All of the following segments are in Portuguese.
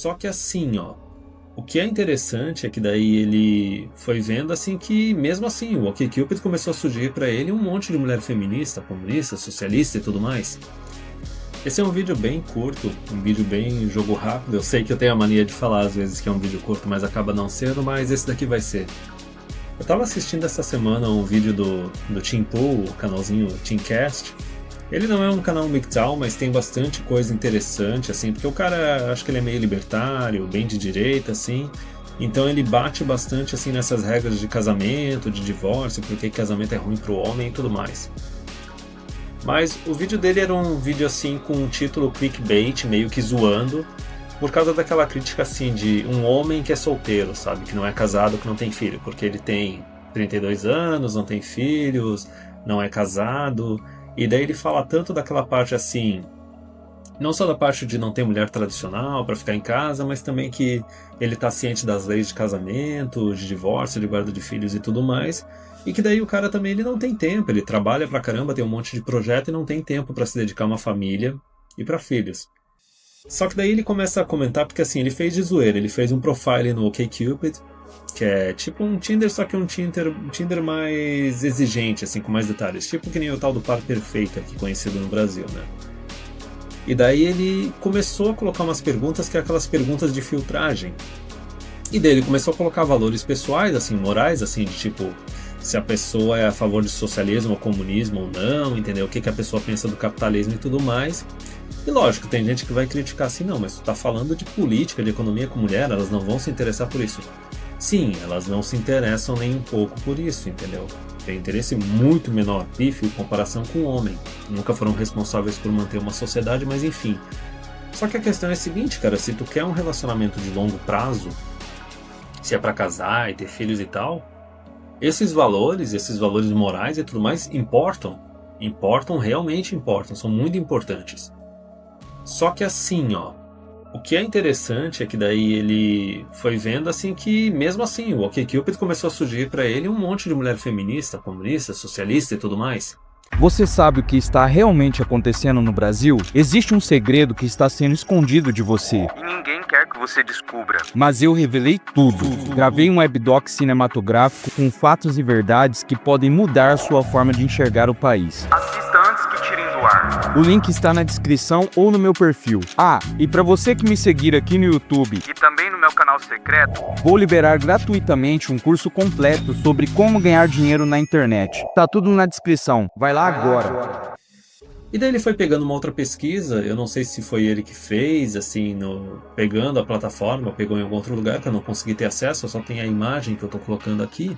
Só que assim, ó, o que é interessante é que daí ele foi vendo assim que, mesmo assim, o OkCupid começou a surgir pra ele um monte de mulher feminista, comunista, socialista e tudo mais. Esse é um vídeo bem curto, um vídeo bem jogo rápido. Eu sei que eu tenho a mania de falar às vezes que é um vídeo curto, mas acaba não sendo, mas esse daqui vai ser. Eu tava assistindo essa semana um vídeo do Tim Pool, o canalzinho Timcast. Ele não é um canal MGTOW, mas tem bastante coisa interessante, assim, porque o cara, acho que ele é meio libertário, bem de direita, assim. Então ele bate bastante, assim, nessas regras de casamento, de divórcio, porque casamento é ruim pro homem e tudo mais. Mas o vídeo dele era um vídeo, assim, com um título clickbait, meio que zoando, por causa daquela crítica, assim, de um homem que é solteiro, sabe? Que não é casado, que não tem filho, porque ele tem 32 anos, não tem filhos, não é casado. E daí ele fala tanto daquela parte assim, não só da parte de não ter mulher tradicional para ficar em casa, mas também que ele tá ciente das leis de casamento, de divórcio, de guarda de filhos e tudo mais. E que daí o cara também ele não tem tempo, ele trabalha pra caramba, tem um monte de projeto e não tem tempo para se dedicar a uma família e para filhos. Só que daí ele começa a comentar, porque assim, ele fez de zoeira, ele fez um profile no OkCupid, que é tipo um Tinder, só que um Tinder mais exigente, assim, com mais detalhes. Tipo que nem o tal do Par Perfeito aqui, conhecido no Brasil, né? E daí ele começou a colocar umas perguntas que é aquelas perguntas de filtragem. E daí ele começou a colocar valores pessoais, assim, morais, assim, de tipo, se a pessoa é a favor de socialismo ou comunismo ou não, entendeu? O que a pessoa pensa do capitalismo e tudo mais. E lógico, tem gente que vai criticar assim, não, mas tu tá falando de política, de economia com mulher, elas não vão se interessar por isso. Sim, elas não se interessam nem um pouco por isso, entendeu? Tem interesse muito menor, pífio, em comparação com o homem. Nunca foram responsáveis por manter uma sociedade, mas enfim. Só que a questão é a seguinte, cara, se tu quer um relacionamento de longo prazo, se é pra casar e ter filhos e tal, esses valores morais e tudo mais importam, realmente importam, são muito importantes. Só que assim, ó, o que é interessante é que daí ele foi vendo assim que, mesmo assim, o OkCupid começou a surgir pra ele um monte de mulher feminista, comunista, socialista e tudo mais. Você sabe o que está realmente acontecendo no Brasil? Existe um segredo que está sendo escondido de você. E ninguém quer que você descubra. Mas eu revelei tudo. Gravei um webdoc cinematográfico com fatos e verdades que podem mudar a sua forma de enxergar o país. Assista antes que tirem do ar. O link está na descrição ou no meu perfil. Ah, e para você que me seguir aqui no YouTube E também no meu canal secreto, vou liberar gratuitamente um curso completo sobre como ganhar dinheiro na internet. Tá tudo na descrição. Vai lá agora. E daí ele foi pegando uma outra pesquisa, eu não sei se foi ele que fez, assim, pegando a plataforma, pegou em algum outro lugar que eu não consegui ter acesso, eu só tenho a imagem que eu tô colocando aqui.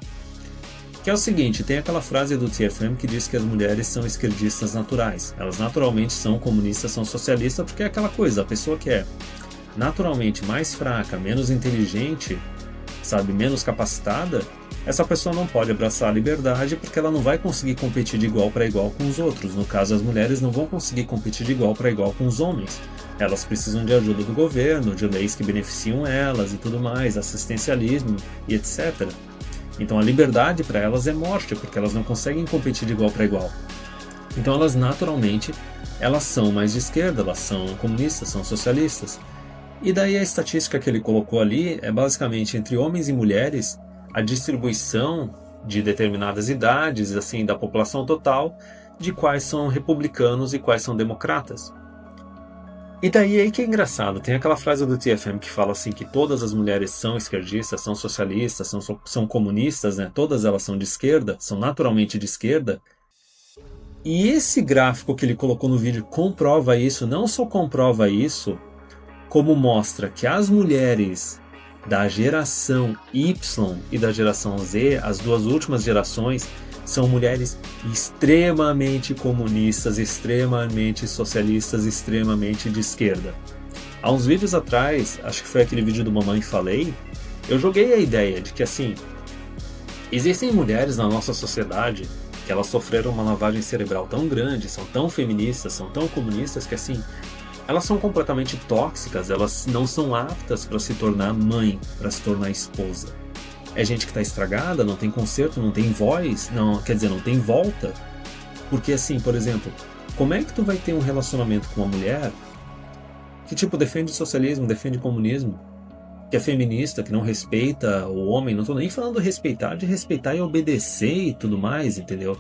Que é o seguinte, tem aquela frase do TFM que diz que as mulheres são esquerdistas naturais. Elas naturalmente são comunistas, são socialistas, porque é aquela coisa, a pessoa que é naturalmente mais fraca, menos inteligente, sabe, menos capacitada, essa pessoa não pode abraçar a liberdade porque ela não vai conseguir competir de igual para igual com os outros. No caso, as mulheres não vão conseguir competir de igual para igual com os homens. Elas precisam de ajuda do governo, de leis que beneficiam elas e tudo mais, assistencialismo e etc. Então a liberdade para elas é morte, porque elas não conseguem competir de igual para igual. Então elas naturalmente, elas são mais de esquerda, elas são comunistas, são socialistas. E daí a estatística que ele colocou ali é basicamente entre homens e mulheres, a distribuição de determinadas idades, assim, da população total, de quais são republicanos e quais são democratas. E daí aí que é engraçado, tem aquela frase do TFM que fala assim que todas as mulheres são esquerdistas, são socialistas, são comunistas, né? Todas elas são de esquerda, são naturalmente de esquerda. E esse gráfico que ele colocou no vídeo comprova isso, não só comprova isso, como mostra que as mulheres da geração Y e da geração Z, as duas últimas gerações, são mulheres extremamente comunistas, extremamente socialistas, extremamente de esquerda. Há uns vídeos atrás, acho que foi aquele vídeo do Mamãe Falei, eu joguei a ideia de que assim, existem mulheres na nossa sociedade que elas sofreram uma lavagem cerebral tão grande, são tão feministas, são tão comunistas que assim, elas são completamente tóxicas, elas não são aptas para se tornar mãe, para se tornar esposa. É gente que está estragada, não tem conserto, não tem voz, não tem volta. Porque assim, por exemplo, como é que tu vai ter um relacionamento com uma mulher que tipo defende o socialismo, defende o comunismo, que é feminista, que não respeita o homem. Não tô nem falando respeitar, de respeitar e obedecer e tudo mais, entendeu?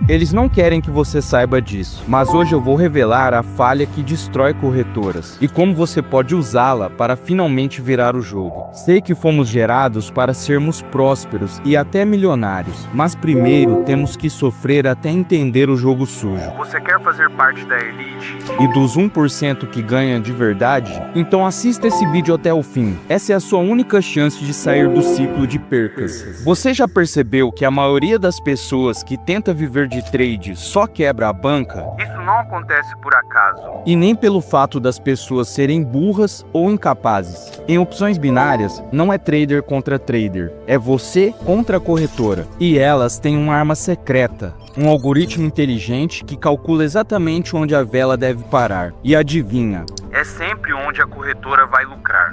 Eles não querem que você saiba disso, mas hoje eu vou revelar a falha que destrói corretoras e como você pode usá-la para finalmente virar o jogo. Sei que fomos gerados para sermos prósperos e até milionários, mas primeiro temos que sofrer até entender o jogo sujo. Você quer fazer parte da elite? E dos 1% que ganha de verdade? Então assista esse vídeo até o fim. Essa é a sua única chance de sair do ciclo de percas. Você já percebeu que a maioria das pessoas que tenta viver de trade só quebra a banca? Isso não acontece por acaso. E nem pelo fato das pessoas serem burras ou incapazes. Em opções binárias, não é trader contra trader, é você contra a corretora. E elas têm uma arma secreta, um algoritmo inteligente que calcula exatamente onde a vela deve parar. E adivinha? É sempre onde a corretora vai lucrar.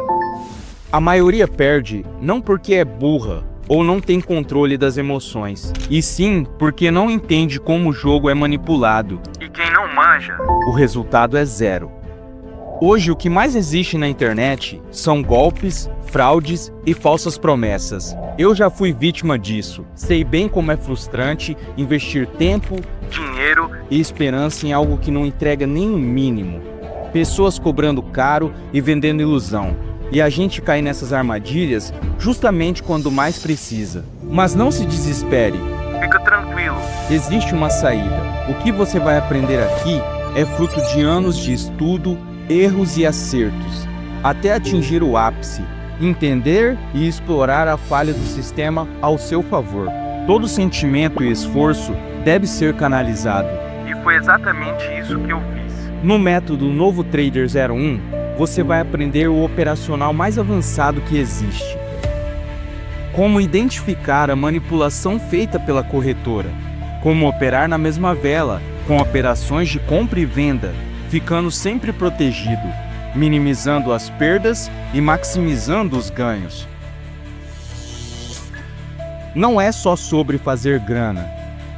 A maioria perde não porque é burra ou não tem controle das emoções, e sim porque não entende como o jogo é manipulado. E quem não manja? O resultado é zero. Hoje o que mais existe na internet são golpes, fraudes e falsas promessas. Eu já fui vítima disso. Sei bem como é frustrante investir tempo, Dinheiro e esperança em algo que não entrega nem o mínimo. Pessoas cobrando caro e vendendo ilusão. E a gente cai nessas armadilhas justamente quando mais precisa. Mas não se desespere. fica tranquilo. Existe uma saída. O que você vai aprender aqui é fruto de anos de estudo, erros e acertos, até atingir o ápice, entender e explorar a falha do sistema ao seu favor. Todo sentimento e esforço deve ser canalizado. E foi exatamente isso que eu fiz. No método Novo Trader 01, você vai aprender o operacional mais avançado que existe. Como identificar a manipulação feita pela corretora. Como operar na mesma vela, com operações de compra e venda, ficando sempre protegido, minimizando as perdas e maximizando os ganhos. Não é só sobre fazer grana,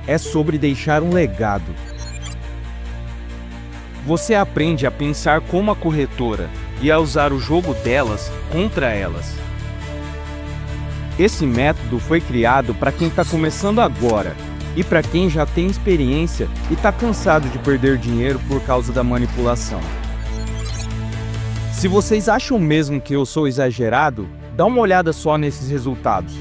é sobre deixar um legado. Você aprende a pensar como a corretora e a usar o jogo delas contra elas. Esse método foi criado para quem está começando agora e para quem já tem experiência e está cansado de perder dinheiro por causa da manipulação. Se vocês acham mesmo que eu sou exagerado, dá uma olhada só nesses resultados.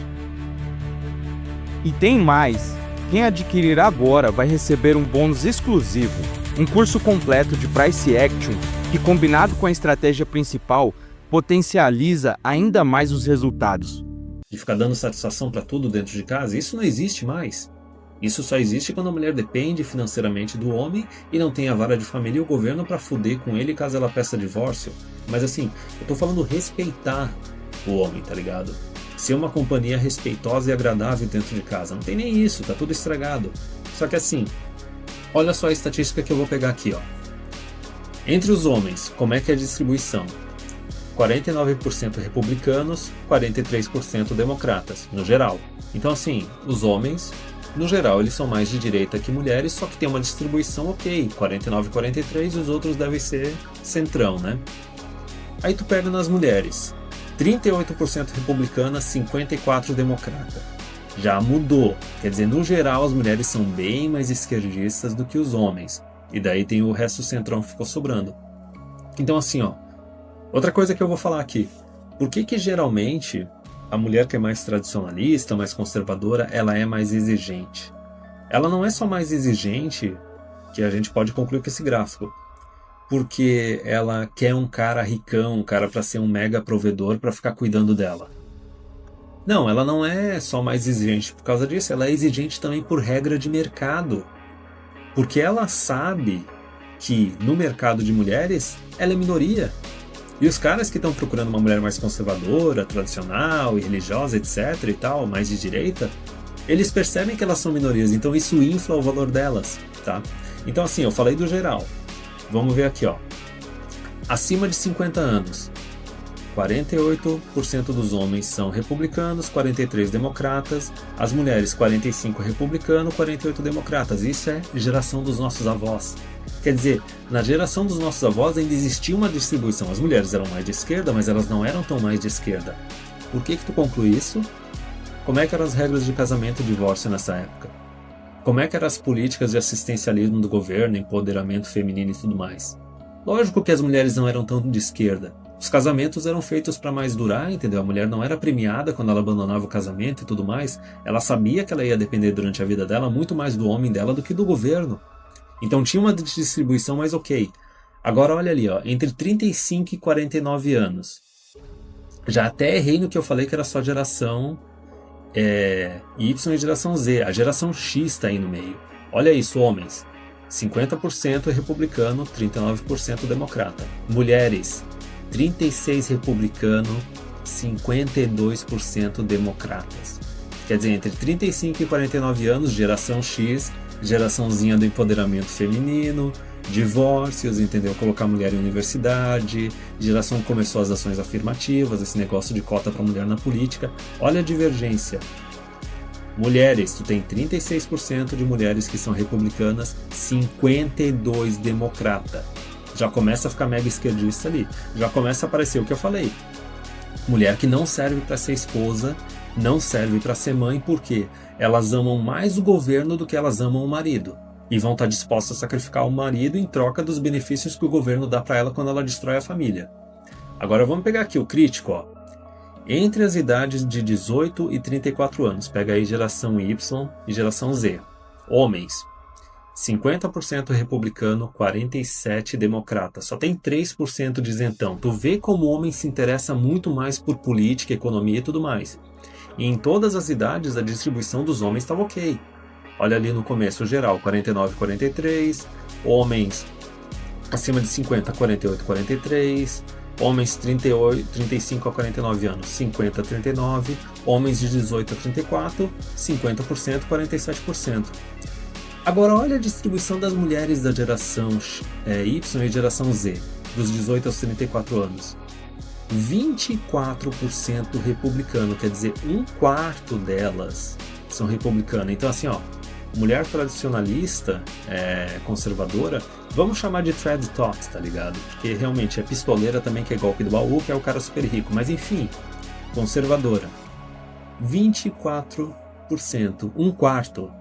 E tem mais, quem adquirir agora vai receber um bônus exclusivo, um curso completo de Price Action que, combinado com a estratégia principal, potencializa ainda mais os resultados. De ficar dando satisfação para tudo dentro de casa, isso não existe mais. Isso só existe quando a mulher depende financeiramente do homem e não tem a vara de família e o governo para fuder com ele caso ela peça divórcio. Mas assim, eu tô falando respeitar o homem, tá ligado? Ser uma companhia respeitosa e agradável dentro de casa. Não tem nem isso, tá tudo estragado. Só que assim, olha só a estatística que eu vou pegar aqui, ó. Entre os homens, como é que é a distribuição? 49% republicanos, 43% democratas, no geral. Então assim, os homens, no geral, eles são mais de direita que mulheres, só que tem uma distribuição ok, 49-43, e os outros devem ser centrão, né? Aí tu pega nas mulheres, 38% republicana, 54% democrata. Já mudou, quer dizer, no geral as mulheres são bem mais esquerdistas do que os homens. E daí tem o resto centrão que ficou sobrando. Então assim, ó, outra coisa que eu vou falar aqui. Por que geralmente a mulher que é mais tradicionalista, mais conservadora, ela é mais exigente? Ela não é só mais exigente, que a gente pode concluir com esse gráfico, porque ela quer um cara ricão, um cara para ser um mega provedor para ficar cuidando dela. Não, ela não é só mais exigente por causa disso, ela é exigente também por regra de mercado. Porque ela sabe que no mercado de mulheres ela é minoria. E os caras que estão procurando uma mulher mais conservadora, tradicional e religiosa, etc. e tal, mais de direita, eles percebem que elas são minorias, então isso infla o valor delas, tá? Então assim, eu falei do geral. Vamos ver aqui, ó. Acima de 50 anos. 48% dos homens são republicanos, 43% democratas, as mulheres 45% republicano, 48% democratas. Isso é geração dos nossos avós. Quer dizer, na geração dos nossos avós ainda existia uma distribuição. As mulheres eram mais de esquerda, mas elas não eram tão mais de esquerda. Por que tu conclui isso? Como é que eram as regras de casamento e divórcio nessa época? Como é que eram as políticas de assistencialismo do governo, empoderamento feminino e tudo mais? Lógico que as mulheres não eram tão de esquerda. Os casamentos eram feitos para mais durar, entendeu? A mulher não era premiada quando ela abandonava o casamento e tudo mais. Ela sabia que ela ia depender durante a vida dela muito mais do homem dela do que do governo. Então tinha uma distribuição mais ok. Agora olha ali, ó, entre 35 e 49 anos. Já até errei no que eu falei que era só geração Y e geração Z. A geração X está aí no meio. Olha isso, homens. 50% republicano, 39% democrata. Mulheres, 36% republicano, 52% democratas. Quer dizer, entre 35 e 49 anos, geração X, geraçãozinha do empoderamento feminino, divórcios, entendeu? Colocar a mulher em universidade, geração que começou as ações afirmativas, esse negócio de cota para mulher na política. Olha a divergência. Mulheres, tu tem 36% de mulheres que são republicanas, 52% democrata. Já começa a ficar mega esquerdista ali. Já começa a aparecer o que eu falei. Mulher que não serve para ser esposa, não serve para ser mãe, porque elas amam mais o governo do que elas amam o marido. E vão estar dispostas a sacrificar o marido em troca dos benefícios que o governo dá para ela quando ela destrói a família. Agora vamos pegar aqui o crítico, ó. Entre as idades de 18 e 34 anos, pega aí geração Y e geração Z. Homens, 50% republicano, 47% democrata. Só tem 3% de isentão. Tu vê como o homem se interessa muito mais por política, economia e tudo mais. E em todas as idades a distribuição dos homens estava ok. Olha ali no começo geral, 49-43, homens acima de 50, 48-43, homens 35 a 49 anos, 50-39, homens de 18 a 34, 50%, 47%. Agora olha a distribuição das mulheres da geração Y e geração Z, dos 18 aos 34 anos. 24% republicano, quer dizer, 1/4 delas são republicanas. Então assim, ó, mulher tradicionalista, conservadora, vamos chamar de thread talks, tá ligado? Porque realmente é pistoleira também, que é golpe do baú, que é o cara super rico. Mas enfim, conservadora. 24%, 1/4.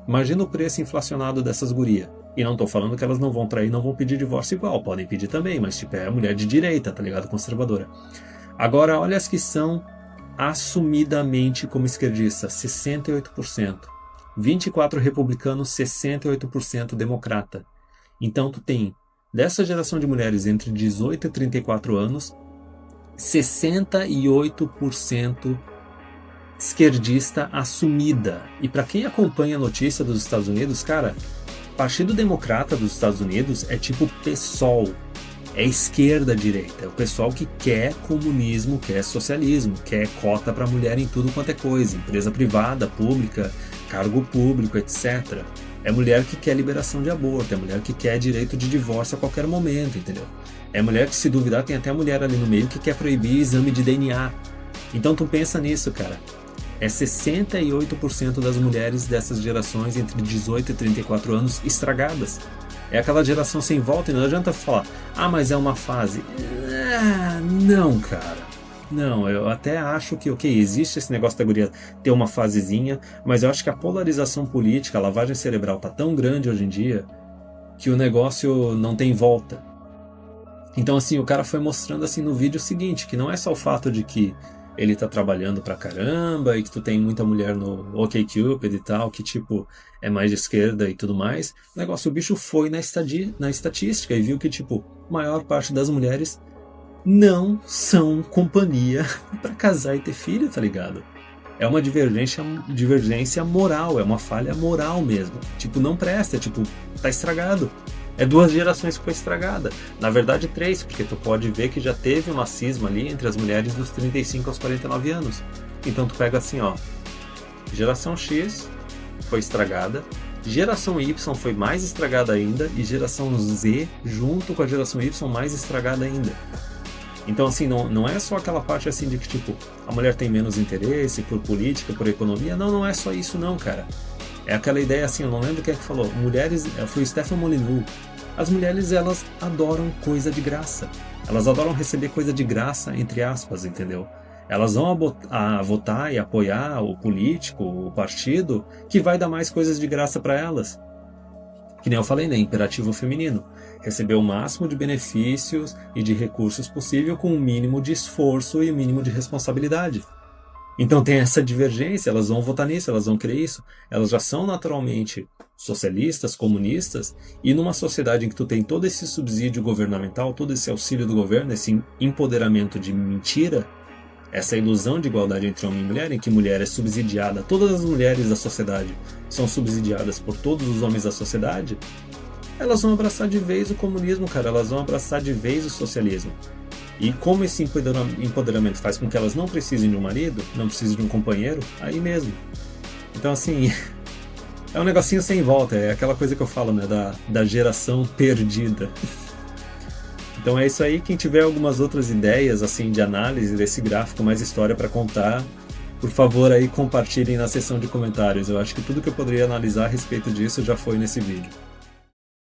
Imagina o preço inflacionado dessas gurias. E não tô falando que elas não vão trair, não vão pedir divórcio igual. Podem pedir também, mas tipo, é mulher de direita, tá ligado? Conservadora. Agora, olha as que são assumidamente como esquerdista. 68%. 24% republicano, 68% democrata. Então tu tem, dessa geração de mulheres entre 18 e 34 anos, 68% esquerdista assumida. E para quem acompanha a notícia dos Estados Unidos, cara, Partido Democrata dos Estados Unidos é tipo PSOL, é esquerda-direita, é o pessoal que quer comunismo, quer socialismo, quer cota para mulher em tudo quanto é coisa, empresa privada, pública, cargo público, etc. É mulher que quer liberação de aborto, é mulher que quer direito de divórcio a qualquer momento, entendeu? É mulher que, se duvidar, tem até mulher ali no meio que quer proibir exame de DNA. Então tu pensa nisso, cara. É 68% das mulheres dessas gerações entre 18 e 34 anos estragadas. É aquela geração sem volta e não adianta falar, mas é uma fase. Não, cara. Não, eu até acho que, ok, existe esse negócio da guria ter uma fasezinha, mas eu acho que a polarização política, a lavagem cerebral tá tão grande hoje em dia que o negócio não tem volta. Então, assim, o cara foi mostrando assim no vídeo o seguinte, que não é só o fato de que ele tá trabalhando pra caramba e que tu tem muita mulher no OkCupid e tal, que tipo, é mais de esquerda e tudo mais. O negócio, o bicho foi na estatística e viu que, tipo, a maior parte das mulheres não são companhia pra casar e ter filho, tá ligado? É uma divergência moral, é uma falha moral mesmo. Tipo, não presta, tipo, tá estragado. É 2 gerações que foi estragada. Na verdade 3, porque tu pode ver que já teve uma cisma ali entre as mulheres dos 35 aos 49 anos. Então tu pega assim, ó, geração X foi estragada, geração Y foi mais estragada ainda, e geração Z, junto com a geração Y, mais estragada ainda. Então, assim, não é só aquela parte assim de que, tipo, a mulher tem menos interesse por política, por economia. Não é só isso não, cara. É aquela ideia assim, eu não lembro quem é que falou. Mulheres, foi o Stefan Molyneux. As mulheres, elas adoram coisa de graça. Elas adoram receber coisa de graça, entre aspas, entendeu? Elas vão a votar e apoiar o político, o partido, que vai dar mais coisas de graça para elas. Que nem eu falei, né? Imperativo feminino. Receber o máximo de benefícios e de recursos possível com o mínimo de esforço e o mínimo de responsabilidade. Então tem essa divergência, elas vão votar nisso, elas vão querer isso. Elas já são naturalmente socialistas, comunistas, e numa sociedade em que tu tem todo esse subsídio governamental, todo esse auxílio do governo, esse empoderamento de mentira, essa ilusão de igualdade entre homem e mulher, em que mulher é subsidiada, todas as mulheres da sociedade são subsidiadas por todos os homens da sociedade, elas vão abraçar de vez o comunismo, cara, elas vão abraçar de vez o socialismo. E como esse empoderamento faz com que elas não precisem de um marido, não precisem de um companheiro, aí mesmo. Então, assim, é um negocinho sem volta, é aquela coisa que eu falo, né, da geração perdida. Então é isso aí, quem tiver algumas outras ideias assim de análise desse gráfico, mais história para contar, por favor aí compartilhem na seção de comentários. Eu acho que tudo que eu poderia analisar a respeito disso já foi nesse vídeo.